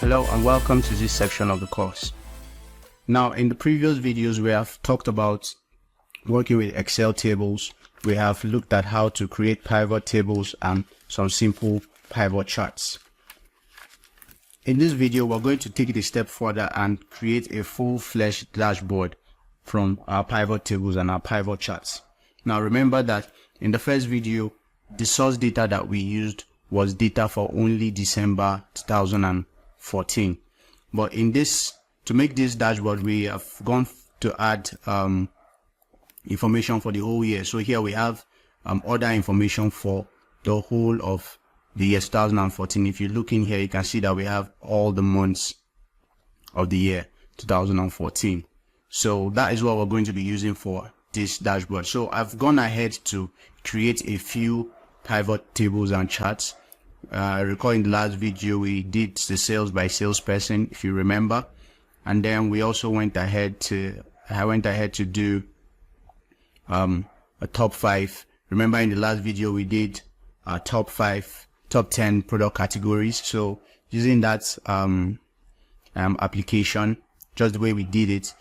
Hello and welcome to this section of the course. Now, in the previous videos, we have talked about working with Excel tables. We have looked at how to create pivot tables and some simple pivot charts. In this video, we're going to take it a step further and create a full-fledged dashboard from our pivot tables and our pivot charts. Now, remember that in the first video, the source data that we used was data for only December 2014. But in this, to make this dashboard, we have gone to add information for the whole year. So here we have other information for the whole of the year 2014. If you look in here, you can see that we have all the months of the year 2014. So that is what we're going to be using for this dashboard. So I've gone ahead to create a few pivot tables and charts. Recall in the last video we did the sales by salesperson, if you remember, and then we also went ahead to do a top 5. Remember in the last video we did top 10 product categories. So using that application, just the way we did it,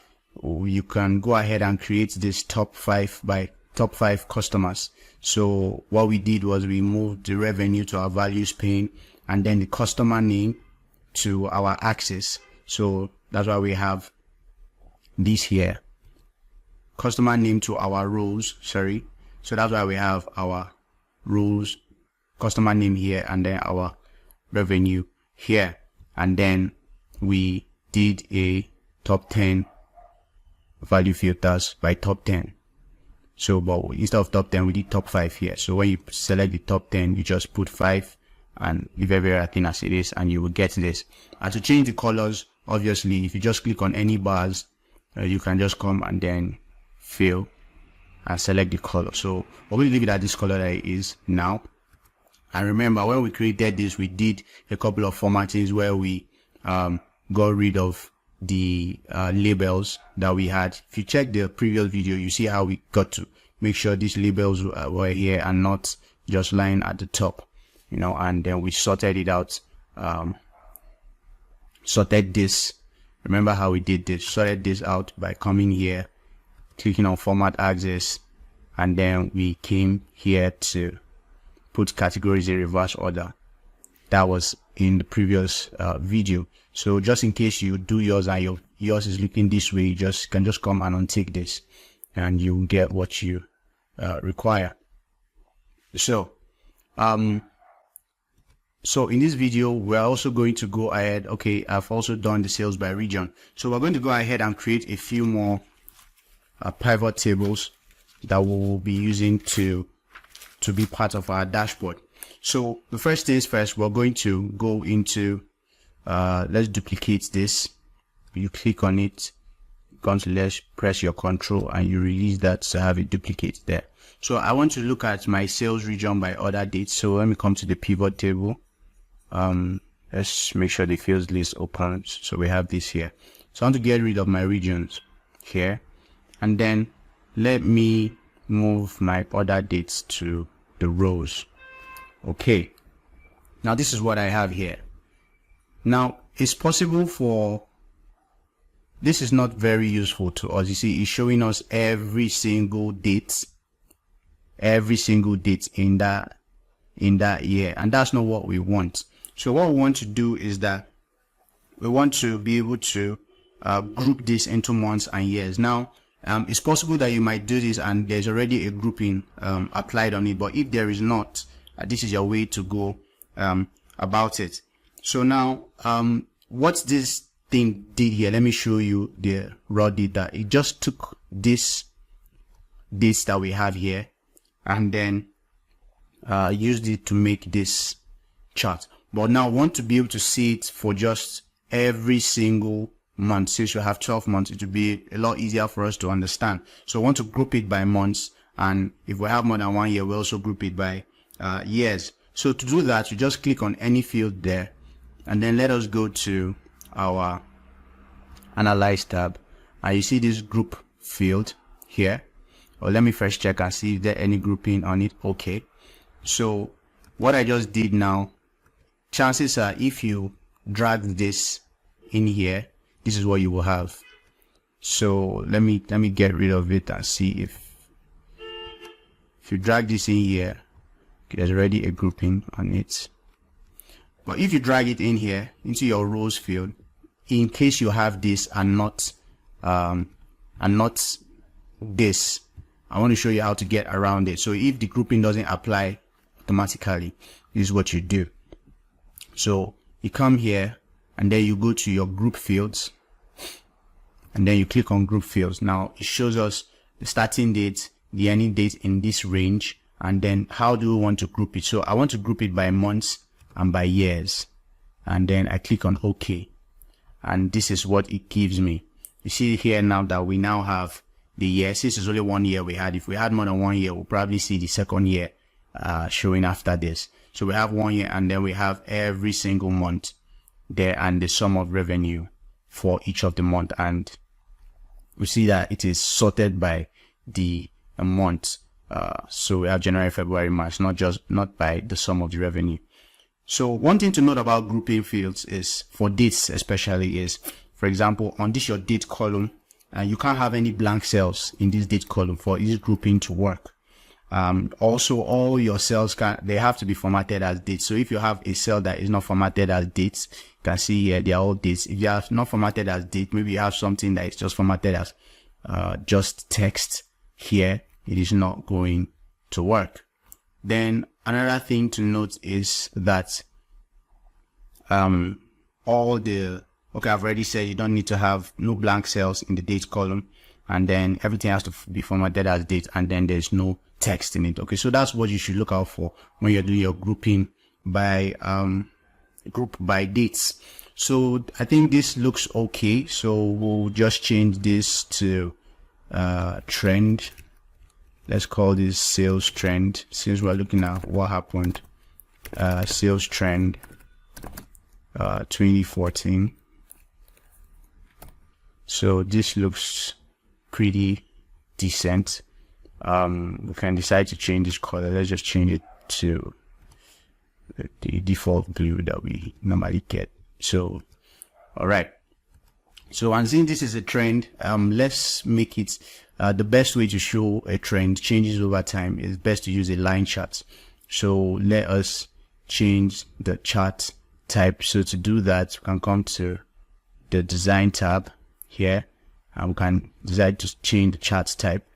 you can go ahead and create this top 5 by top 5 customers. So what we did was we moved the revenue to our values pane and then the customer name to our axis. So that's why we have this here, customer name to our rows. So that's why we have our rows, customer name here, and then our revenue here. And then we did a top 10 value filters by top 10. So, but instead of top 10, we did top 5 here. So when you select the top 10, you just put 5 and leave everything as it is, and you will get this. And to change the colors, obviously, if you just click on any bars, you can just come and then fill and select the color. So we're going to leave it at this color that it is now. And remember, when we created this, we did a couple of formattings where we got rid of the labels that we had. If you check the previous video, you see how we got to make sure these labels were here and not just lying at the top, you know, and then we sorted it out, sorted this. Remember how we did this? Sorted this out by coming here, clicking on format axis, and then we came here to put categories in reverse order. That was in the previous video. So just in case you do yours and yours is looking this way, you can just come and untick this and you get what you require. So so in this video, we're also going to go ahead. Okay, I've also done the sales by region. So we're going to go ahead and create a few more pivot tables that we will be using to be part of our dashboard. So the first things first, we're going to go into let's duplicate this. You click on it, come to let's press your control and you release that to have it duplicate there. So I want to look at my sales region by order date. So let me come to the pivot table. Let's make sure the fields list opens. So we have this here. So I want to get rid of my regions here, and then let me move my order dates to the rows. Okay, now this is what I have here. Now it's possible for, this is not very useful to us. You see, it's showing us every single date in that year, and that's not what we want. So what we want to do is that we want to be able to group this into months and years. Now it's possible that you might do this and there's already a grouping applied on it, but if there is not, this is your way to go about it. So now what this thing did here, let me show you the raw data. It just took this that we have here and then used it to make this chart. But now I want to be able to see it for just every single month. Since you have 12 months, it will be a lot easier for us to understand. So I want to group it by months, and if we have more than 1 year, we also group it by years. So to do that, you just click on any field there, and then let us go to our Analyze tab, and you see this group field here. Or let me first check and see if there any grouping on it. Okay, so what I just did now, chances are if you drag this in here, this is what you will have. So let me get rid of it and see if you drag this in here, there's already a grouping on it. But if you drag it in here into your rows field, in case you have this and not this, I want to show you how to get around it. So if the grouping doesn't apply automatically, this is what you do. So you come here and then you go to your group fields and then you click on group fields. Now it shows us the starting date, the ending date in this range, and then how do we want to group it. So I want to group it by months and by years, and then I click on OK, and this is what it gives me. You see here now that we now have the year. Since it's only 1 year we had, if we had more than 1 year, we'll probably see the second year showing after this. So we have 1 year, and then we have every single month there and the sum of revenue for each of the month, and we see that it is sorted by the month. So we have January, February, March, not by the sum of the revenue. So one thing to note about grouping fields is, for dates especially, is, for example, on this your date column, you can't have any blank cells in this date column for each grouping to work. Also, all your cells they have to be formatted as dates. So if you have a cell that is not formatted as dates, you can see here they are all dates. If you have not formatted as date, maybe you have something that is just formatted as just text here, it is not going to work. Then another thing to note is that okay, I've already said you don't need to have no blank cells in the date column, and then everything has to be formatted as date, and then there's no text in it. Okay, so that's what you should look out for when you're doing your grouping by group by dates. So I think this looks okay, so we'll just change this to trend. Let's call this sales trend, since we're looking at what happened. Sales trend 2014. So this looks pretty decent. We can decide to change this color. Let's just change it to the default blue that we normally get. So all right, so and since this is a trend, let's make it the best way to show a trend changes over time is best to use a line chart. So let us change the chart type. So to do that, we can come to the design tab here, and we can decide to change the chart type,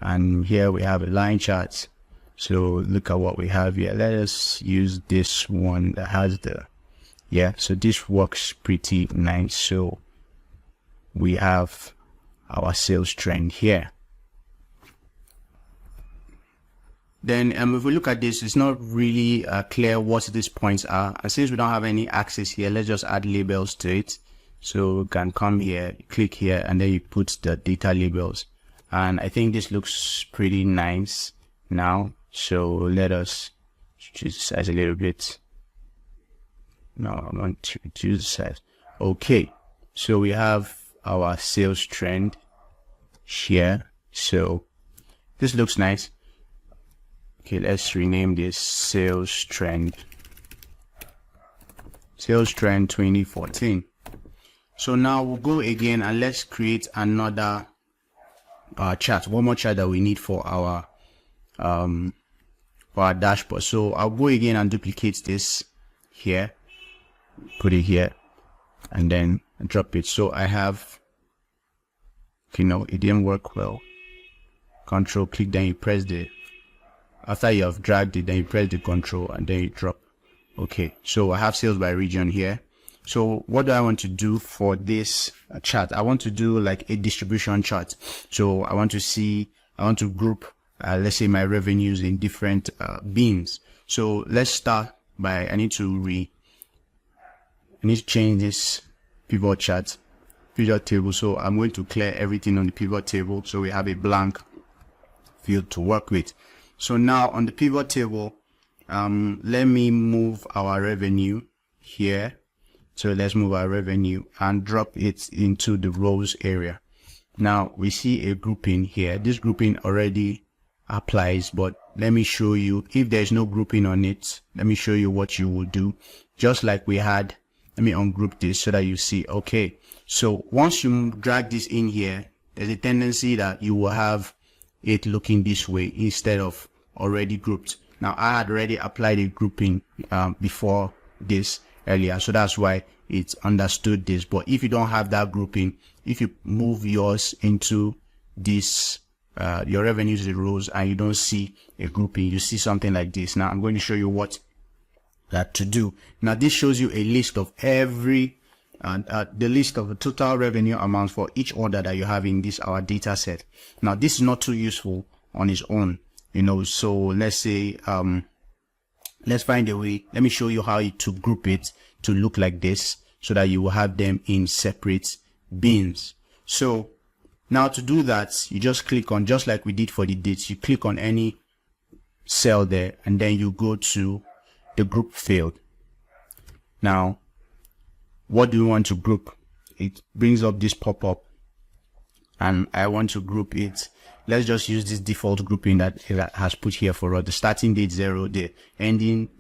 and here we have a line chart. So look at what we have here. Let us use this one that has the, so this works pretty nice. So we have our sales trend here. Then if we look at this, it's not really clear what these points are, and since we don't have any access here, let's just add labels to it. So we can come here, click here, and then you put the data labels, and I think this looks pretty nice now. So let us reduce the size a little bit. No, I want to reduce the size. Okay, so we have our sales trend here. So this looks nice. Okay, let's rename this sales trend 2014. So now we'll go again and let's create another chart, one more chart that we need for our dashboard. So I'll go again and duplicate this here, put it here, and then drop it. So I have, okay, no, it didn't work well. Control click, then you press the, after you have dragged it, then you press the control and then you drop. Okay, so I have sales by region here. So what do I want to do for this chart? I want to do like a distribution chart. So I want to group let's say my revenues in different bins. So let's start by, I need to change this pivot table. So I'm going to clear everything on the pivot table, so we have a blank field to work with. So now on the pivot table, let me move our revenue here. So let's move our revenue and drop it into the rows area. Now we see a grouping here. This grouping already applies, but let me show you, if there's no grouping on it, let me show you what you will do. Just like we had let me ungroup this so that you see. Okay, so once you drag this in here, there's a tendency that you will have it looking this way instead of already grouped. Now I had already applied a grouping before this earlier, so that's why it's understood this. But if you don't have that grouping, if you move yours into this your revenues the rows and you don't see a grouping, you see something like this. Now I'm going to show you what that to do. Now this shows you a list of every the list of the total revenue amounts for each order that you have in this our data set. Now this is not too useful on its own, you know. So let's say let's find a way. Let me show you how to group it to look like this so that you will have them in separate bins. So now to do that, you just click on, just like we did for the dates, you click on any cell there and then you go to the group field. Now what do you want to group? It brings up this pop-up and I want to group it. Let's just use this default grouping that it has put here for us. The starting date 0, the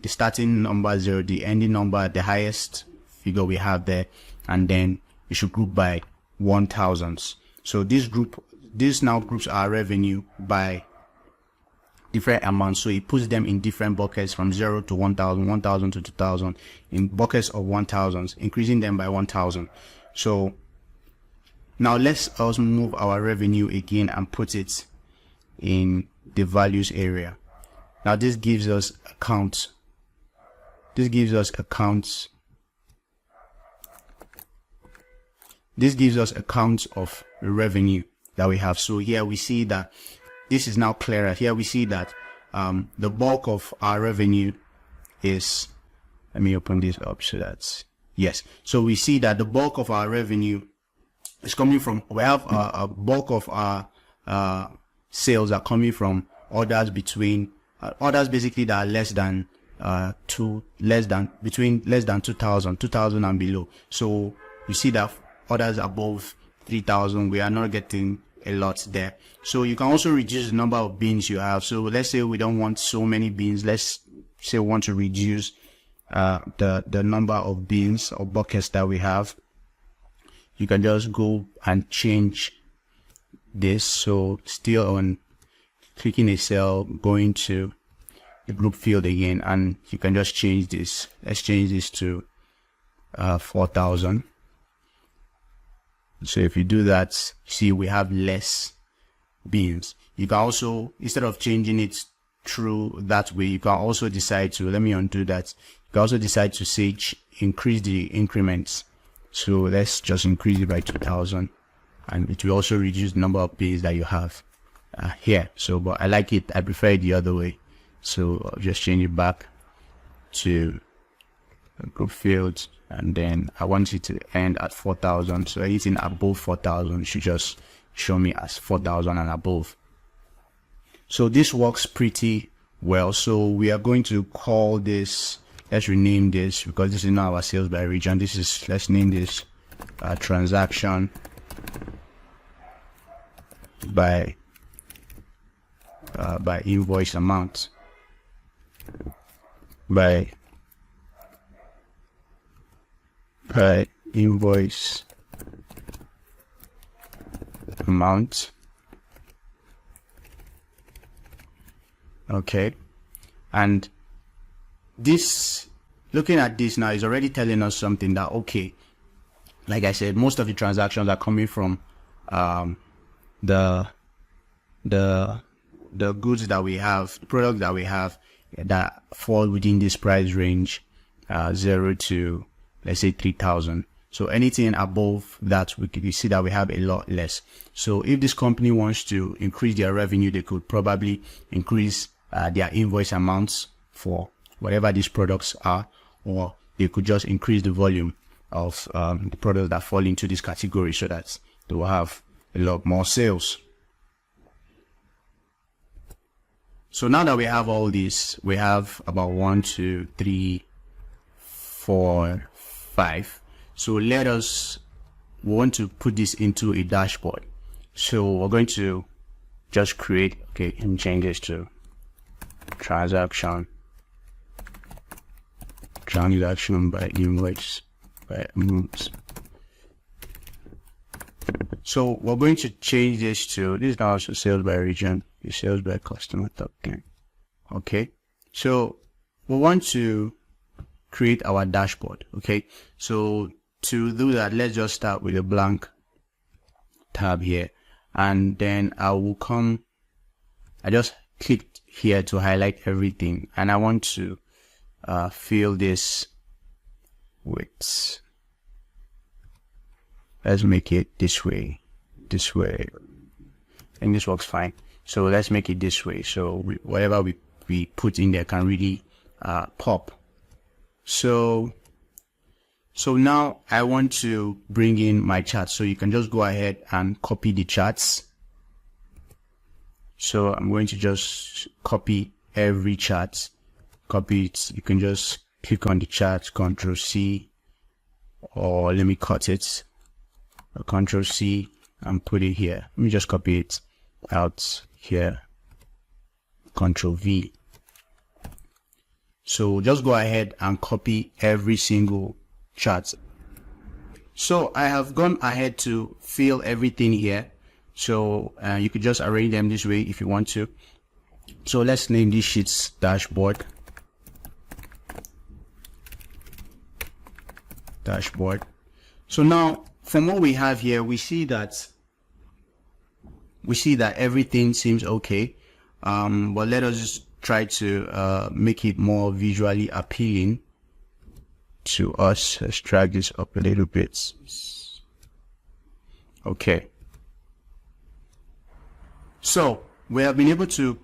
starting number 0, the ending number, the highest figure we have there, and then you should group by 1000s. So this now groups our revenue by different amounts. So it puts them in different buckets from 0 to 1000, 1000 to 2000, in buckets of 1000s, increasing them by 1000. So now let's also move our revenue again and put it in the values area. Now this gives us accounts. This gives us accounts of revenue that we have. So here we see that this is now clearer. Here we see that the bulk of our revenue is, let me open this up so that's, yes. So we see that the bulk of our revenue is coming from, we have a bulk of our sales are coming from orders between, orders basically that are less than between less than 2000 and below. So you see that orders above 3000, we are not getting a lot there. So you can also reduce the number of bins you have. So let's say we don't want so many bins. Let's say we want to reduce the number of bins or buckets that we have. You can just go and change this. So still on clicking a cell, going to the group field again, and you can just change this. Let's change this to 4000. So if you do that, see we have less bins. You can also, instead of changing it through that way, you can also decide to, let me undo that. You can also decide to say increase the increments. So let's just increase it by 2000, and it will also reduce the number of bins that you have here. So but I like it, I prefer it the other way. So I'll just change it back to group fields, and then I want it to end at 4000. So anything above 4000 should just show me as 4000 and above. So this works pretty well. So we are going to call this, let's rename this because this is not our sales by region. This is, let's name this transaction by invoice amount, by invoice amount. Okay, and this, looking at this now, is already telling us something that, okay, like I said, most of the transactions are coming from the goods that we have, the products that we have that fall within this price range, 0 to, let's say, 3000. So anything above that, we see that we have a lot less. So if this company wants to increase their revenue, they could probably increase their invoice amounts for whatever these products are, or they could just increase the volume of the products that fall into this category so that they will have a lot more sales. So now that we have all this, we have about 1, 2, 3, 4, 5. So we want to put this into a dashboard. So we're going to just create, okay, and change this to transaction by invoice moves. So we're going to change this to, this is now also sales by region, the sales by customer top 10. Okay, so we want to create our dashboard. Okay, so to do that, let's just start with a blank tab here, and then I just clicked here to highlight everything, and I want to fill this with, let's make it this way, and this works fine. So let's make it this way, so whatever we put in there can really pop. So now I want to bring in my charts, so you can just go ahead and copy the charts. So I'm going to just copy every chart, copy it. You can just click on the chart, Control C, or let me cut it, Control C, and put it here. Let me just copy it out here, Control V. So just go ahead and copy every single chart. So I have gone ahead to fill everything here. So you could just arrange them this way if you want to. So let's name these sheets dashboard. So now from what we have here, we see that everything seems okay. But let us just try to make it more visually appealing to us. Let's drag this up a little bit. Okay. So we have been able to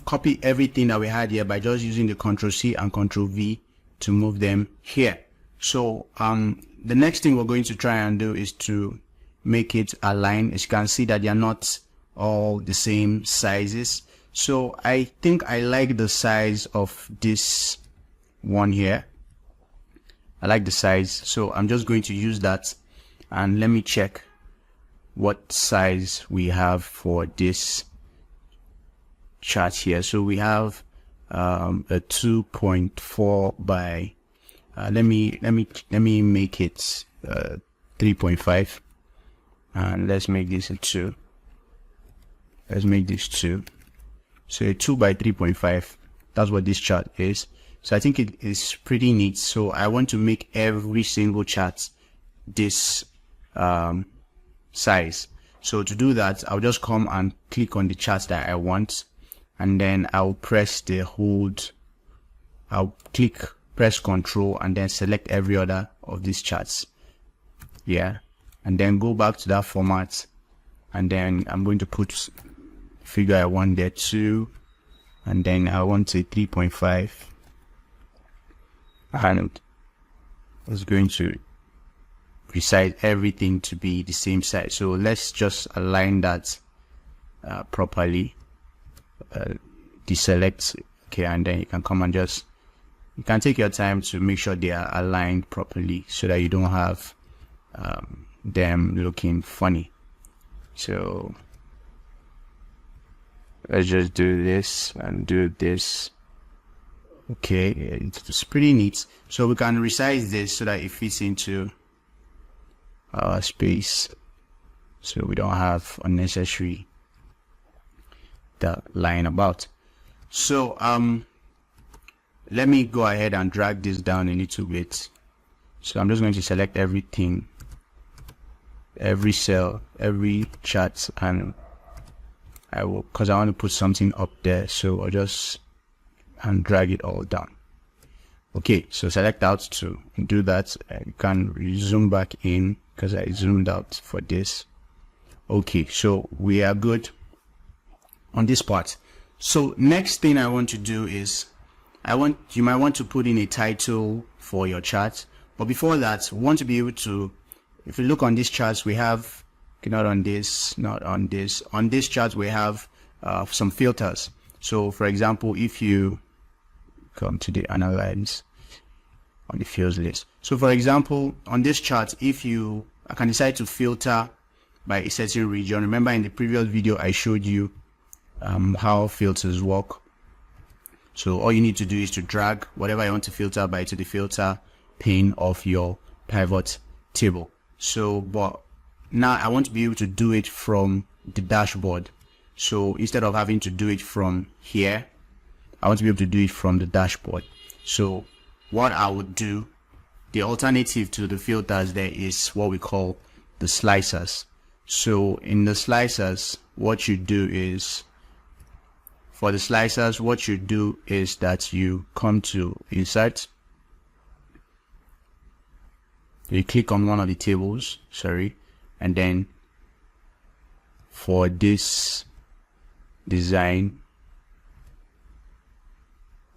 copy everything that we had here by just using the Control C and Control V to move them here. So the next thing we're going to try and do is to make it align. As you can see that they are not all the same sizes. So I think I like the size of this one here. I like the size, so I'm just going to use that, and let me check what size we have for this chart here. So we have a 2.4 by let me make it 3.5, and let's make this a 2. Let's make this 2. So a 2 by 3.5, that's what this chart is. So I think it is pretty neat. So I want to make every single chart this size. So to do that, I'll just come and click on the charts that I want, and then I'll press the hold. I'll press Control, and then select every other of these charts. Yeah, and then go back to that format, and then I'm going to put figure I want there too, and then I want a 3.5, and I was going to resize everything to be the same size. So let's just align that properly. Deselect, okay, and then you can come and you can take your time to make sure they are aligned properly so that you don't have them looking funny. So let's just do this and do this. Okay, it's pretty neat. So we can resize this so that it fits into our space, so we don't have unnecessary that lying about. So let me go ahead and drag this down a little bit. So I'm just going to select everything, every cell, every chart, and I will, because I want to put something up there, so I'll just drag it all down. Okay, so select out to do that. You can zoom back in because I zoomed out for this. Okay, so we are good on this part. So next thing I want to do is you might want to put in a title for your chart, but before that, we want to be able to, if you look on these charts, we have, okay, not on this chart we have some filters. So for example, if you come to the analyze on the fields list, so for example on this chart, I can decide to filter by a certain region. Remember in the previous video I showed you how filters work. So all you need to do is to drag whatever you want to filter by to the filter pane of your pivot table. So, but now I want to be able to do it from the dashboard. So instead of having to do it from here, I want to be able to do it from the dashboard. So what I would do, the alternative to the filters there is what we call the slicers. So in the slicers, what you do is, for the slicers, what you do is that you come to insert, you click on one of the tables, and then for this design,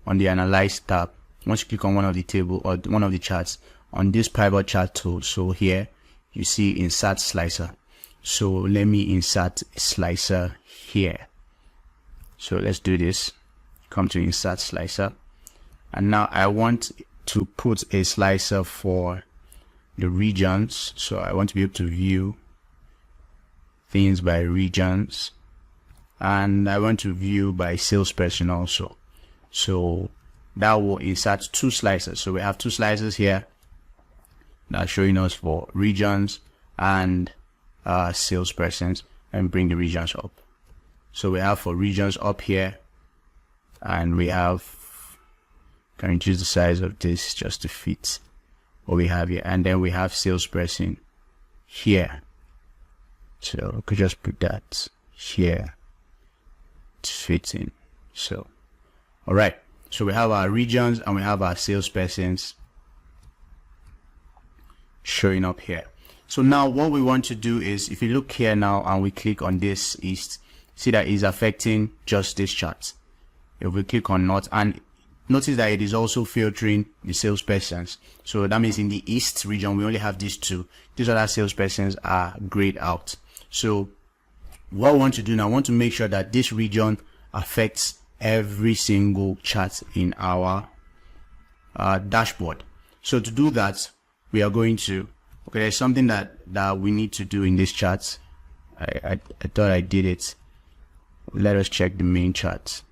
on the analyze tab, once you click on one of the table or one of the charts, on this pivot chart tool, so here you see insert slicer. So let me insert a slicer here. So let's do this. Come to insert slicer, and now I want to put a slicer for the regions. So I want to be able to view things by regions, and I want to view by salesperson also. So that will insert two slicers. So we have two slicers here that are showing us for regions and salespersons, and bring the regions up. So we have for regions up here, and we have, can reduce the size of this just to fit what we have here, and then we have salesperson here. So we could just put that here to fit in. So all right, so we have our regions and we have our salespersons showing up here. So now what we want to do is, if you look here now and we click on this east, see that is affecting just this chart. If we click on not, and notice that it is also filtering the salespersons. So that means in the east region we only have these two. These other salespersons are grayed out. So what I want to do now, I want to make sure that this region affects every single chart in our dashboard. So to do that, we are going to, okay, there's something that we need to do in this chart. I thought I did it. Let us check the main chart.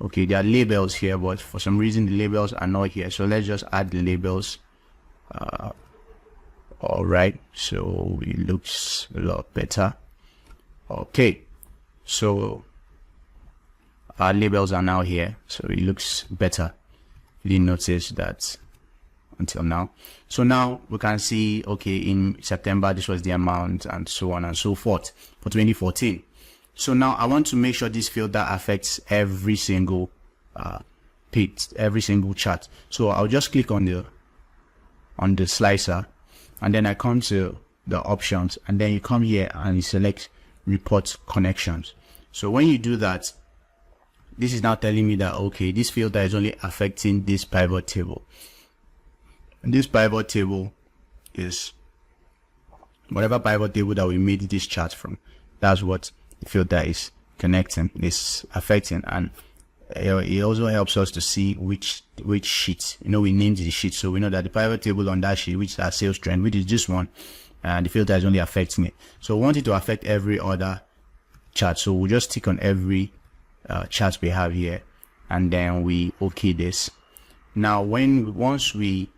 Okay, there are labels here, but for some reason the labels are not here. So let's just add the labels. All right, so it looks a lot better. Okay, so our labels are now here, so it looks better. You didn't notice that until now. So now we can see, okay, in September this was the amount, and so on and so forth for 2014. So now I want to make sure this filter affects every single page, every single chart. So I'll just click on the slicer, and then I come to the options, and then you come here and you select report connections. So when you do that, this is now telling me that, okay, this filter is only affecting this pivot table. And this pivot table is whatever pivot table that we made this chart from. That's what the filter is connecting, is affecting. And it also helps us to see which sheet, we named the sheet, so we know that the pivot table on that sheet, which is our sales trend, which is this one, and the filter is only affecting it. So we want it to affect every other chart, so we'll just tick on every chart we have here, and then we okay this. Now once we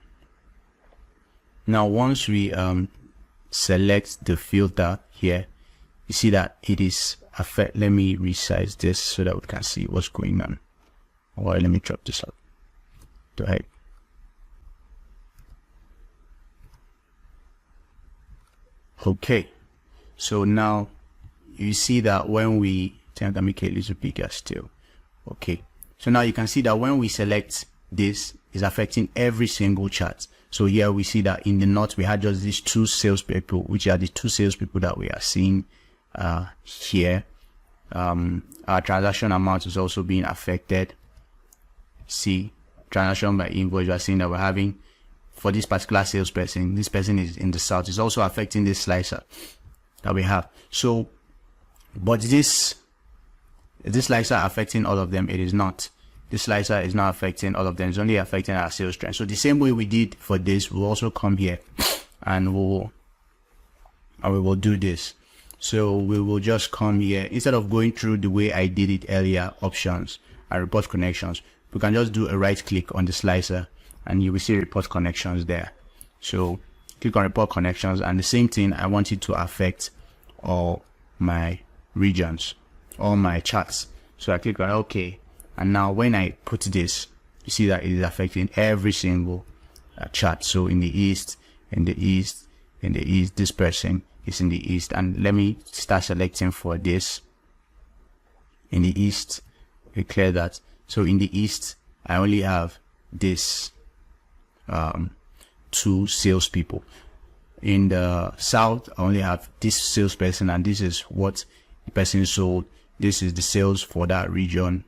select the filter here, you see that it is affect. Let me resize this so that we can see what's going on. Or let me drop this up to height. Okay, so now you see that when we can make it a little bigger still. Okay, so now you can see that when we select this, is affecting every single chart. So here we see that in the north we had just these two salespeople, which are the two salespeople that we are seeing here. Our transaction amount is also being affected. See, transaction by invoice, we are seeing that we're having, for this particular salesperson, this person is in the south, is also affecting this slicer that we have. So, but this slicer affecting all of them? It is not. This slicer is not affecting all of them. It's only affecting our sales trend. So the same way we did for this, we'll also come here and we will do this. So we will just come here, instead of going through the way I did it earlier, options and report connections, we can just do a right click on the slicer and you will see report connections there. So click on report connections, and the same thing, I want it to affect all my regions, all my charts. So I click on OK, and now when I put this, you see that it is affecting every single chart. So in the east, in the east, in the east, this person is in the east. And let me start selecting for this in the east. We clear that. So in the east, I only have this 2 salespeople. In the south, I only have this salesperson, and this is what the person sold. This is the sales for that region,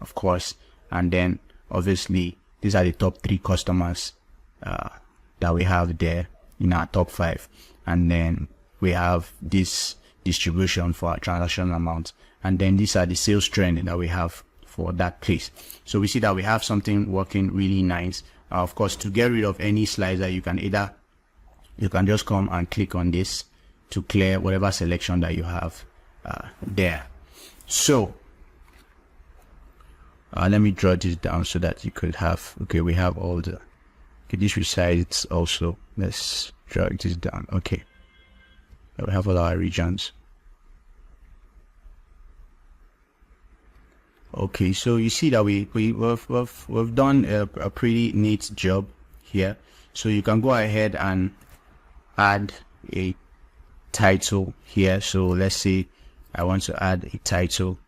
of course. And then obviously these are the top 3 customers that we have there in our top 5. And then we have this distribution for our transaction amount, and then these are the sales trend that we have for that place. So we see that we have something working really nice. Of course, to get rid of any slicer, you can just come and click on this to clear whatever selection that you have there. So let me draw this down so that you could have, okay, we have all the, okay, this resides also. Let's drag this down. Okay, we have all our regions. Okay, so you see that we've done a pretty neat job here. So you can go ahead and add a title here. So let's say I want to add a title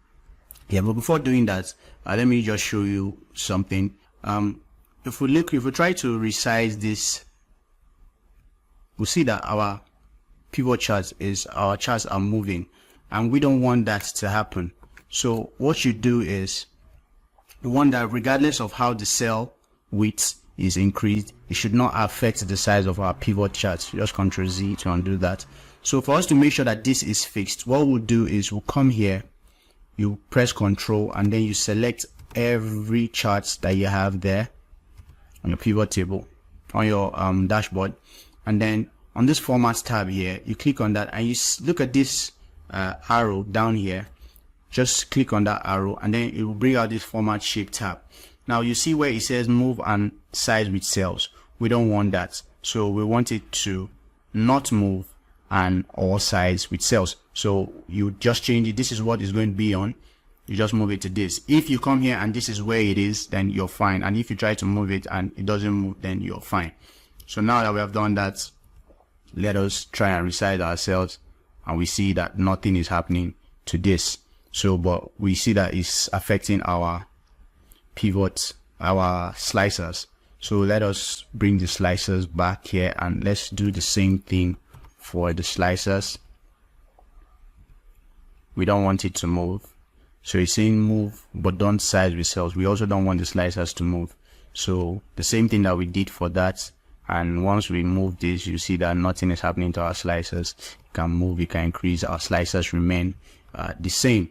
here, but before doing that, let me just show you something. If we try to resize this, we'll see that our pivot charts are moving, and we don't want that to happen. So what you do is, you want that regardless of how the cell width is increased, it should not affect the size of our pivot charts. Just Ctrl Z to undo that. So for us to make sure that this is fixed, what we'll do is we'll come here, you press Ctrl, and then you select every chart that you have there on your pivot table, on your dashboard, and then on this format tab here, you click on that, and you look at this arrow down here. Just click on that arrow, and then it will bring out this format shape tab. Now you see where it says move and size with cells. We don't want that, so we want it to not move and or size with cells. So you just change it. This is what is going to be on. You just move it to this. If you come here and this is where it is, then you're fine. And if you try to move it and it doesn't move, then you're fine. So now that we have done that, let us try and resize ourselves, and we see that nothing is happening to this. So, but we see that it's affecting our pivots, our slicers. So let us bring the slicers back here, and let's do the same thing for the slicers. We don't want it to move. So it's saying move, but don't size with cells. We also don't want the slicers to move. So the same thing that we did for that. And once we move this, you see that nothing is happening to our slicers. You can move, you can increase, our slicers remain the same.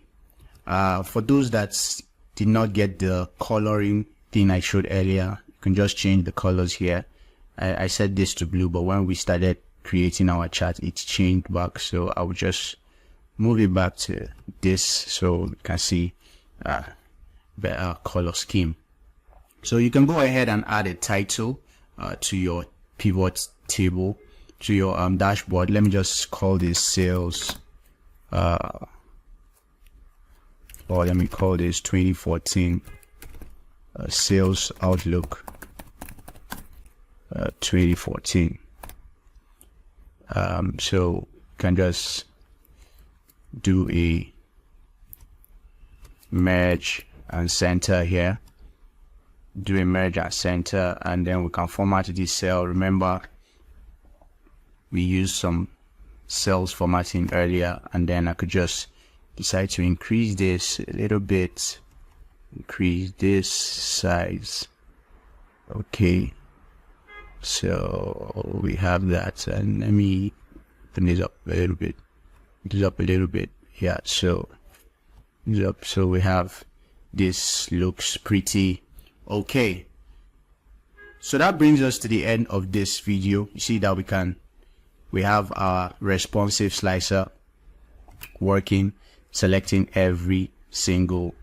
For those that did not get the coloring thing I showed earlier, you can just change the colors here. I set this to blue, but when we started creating our chart, it changed back. So I will just move it back to this so you can see better color scheme. So you can go ahead and add a title to your pivot table, to your dashboard. Let me just call this sales, or let me call this 2014 sales outlook 2014. So you can just do a merge and center here, do a merge and center, and then we can format this cell. Remember, we used some cells formatting earlier, and then I could just decide to increase this a little bit, increase this size. Okay, so we have that, and let me open this up a little bit, yeah. So this up, so we have this, looks pretty okay. So that brings us to the end of this video. You see that we have our responsive slicer working, selecting every single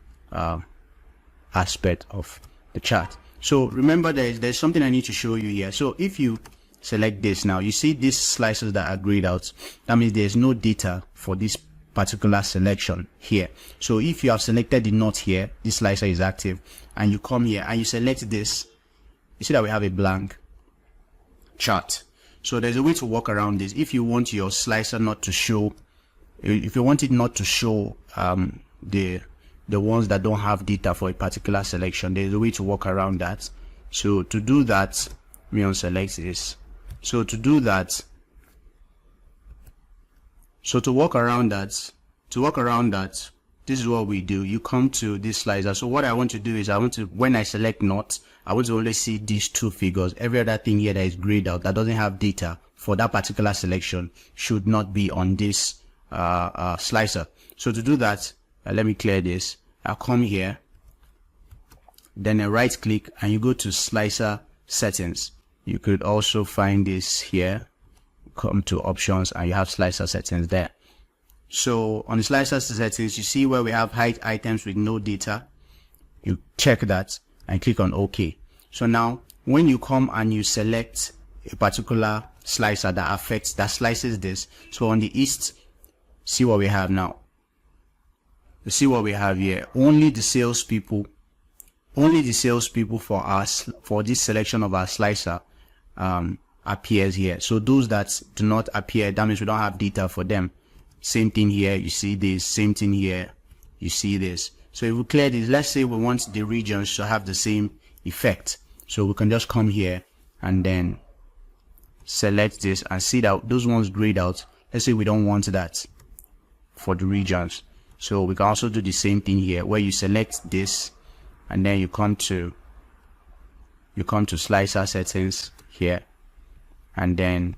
aspect of the chart. So remember, there's something I need to show you here. So if you select this. Now you see these slices that are grayed out. That means there's no data for this particular selection here. So if you have selected the knot here, this slicer is active, and you come here and you select this, you see that we have a blank chart. So there's a way to work around this. If you want your slicer not to show, if you want it not to show the ones that don't have data for a particular selection, there's a way to work around that. So to do that, we unselect this. So to do that, so to work around that, this is what we do. You come to this slicer. So what I want to do is, when I select not, I want to only see these two figures. Every other thing here that is grayed out, that doesn't have data for that particular selection, should not be on this slicer. So to do that, let me clear this. I'll come here, then I right click, and you go to slicer settings. You could also find this here. Come to options, and you have slicer settings there. So on the slicer settings, you see where we have hide items with no data. You check that and click on OK. So now when you come and you select a particular slicer that slices this, so on the east, see what we have now. You see what we have here. Only the salespeople for this selection of our slicer appears here. So those that do not appear, that means we don't have data for them. Same thing here, you see this. Same thing here, you see this. So if we clear this, let's say we want the regions to have the same effect. So we can just come here and then select this and see that those ones grayed out. Let's say we don't want that for the regions. So we can also do the same thing here, where you select this and then you come to slicer settings here, and then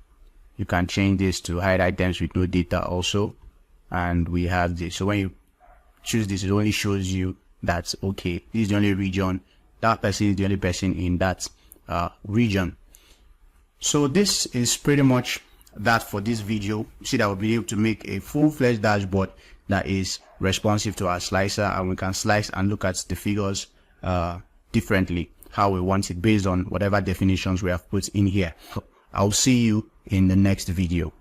you can change this to hide items with no data also, and we have this. So when you choose this, it only shows you that okay, this is the only region, that person is the only person in that region. So this is pretty much that for this video. You see that we'll be able to make a full-fledged dashboard that is responsive to our slicer, and we can slice and look at the figures differently, how we want it, based on whatever definitions we have put in here. I'll see you in the next video.